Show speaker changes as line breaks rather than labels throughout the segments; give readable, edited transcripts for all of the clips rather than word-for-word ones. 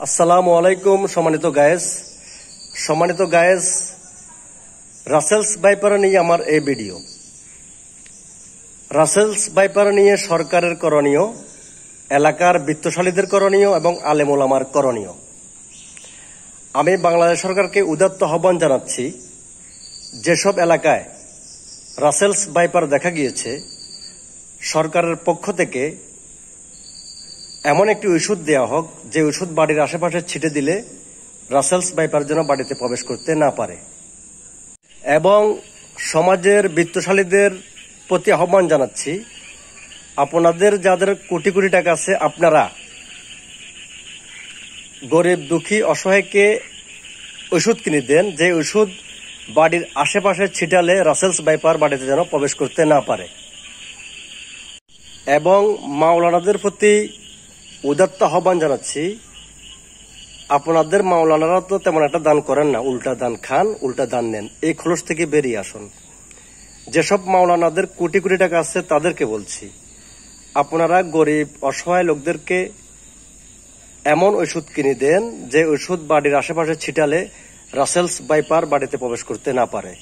আসসালামু আলাইকুম সম্মানিত গায়েস রাসেলস ভাইপার নিয়ে আমার এই ভিডিও। রাসেলস ভাইপার নিয়ে সরকারের করণীয়, এলাকার বিত্তশালীদের করণীয় এবং আলেম ওলামার করণীয়। আমি বাংলাদেশ সরকারকে উদাত্ত আহ্বান জানাচ্ছি, যেসব এলাকায় রাসেলস ভাইপার দেখা গিয়েছে সরকারের পক্ষ থেকে এমন একটি ওষুধ দেওয়া হোক যে ওষুধ বাড়ির আশেপাশে ছিটে দিলে রাসেলস ভাইপার যেন বাড়িতে প্রবেশ করতে না পারে। এবং সমাজের বিত্তশালীদের প্রতি আহ্বান জানাচ্ছি, আপনাদের যাদের কোটি কোটি টাকা আছে আপনারা গরিব দুঃখী অসহায়কে ওষুধ কিনে দেন, যে ওষুধ বাড়ির আশেপাশে ছিটালে রাসেলস ভাইপার বাড়িতে যেন প্রবেশ করতে না পারে। এবং মাওলানাদের প্রতি উদাত্ত আহ্বান জানাচ্ছি, আপনাদের মাওলানারা তো তেমন একটা দান করেন না, উল্টা দান খান, উল্টা দান নেন। এই খোলস থেকে বেরিয়ে আসুন। যেসব মাওলানাদের কোটি কোটি টাকা আছে তাদেরকে বলছি, আপনারা গরিব অসহায় লোকদেরকে এমন ওষুধ কিনে দেন যে ওষুধ বাড়ির আশেপাশে ছিটালে রাসেলস ভাইপার বাড়িতে প্রবেশ করতে না পারে।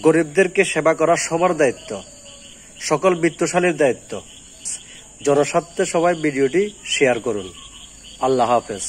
গরিবদেরকে সেবা করা সবার দায়িত্ব, সকল বিত্তশালীর দায়িত্ব। জনস্বার্থে সবাই ভিডিওটি শেয়ার করুন। আল্লাহ হাফেজ।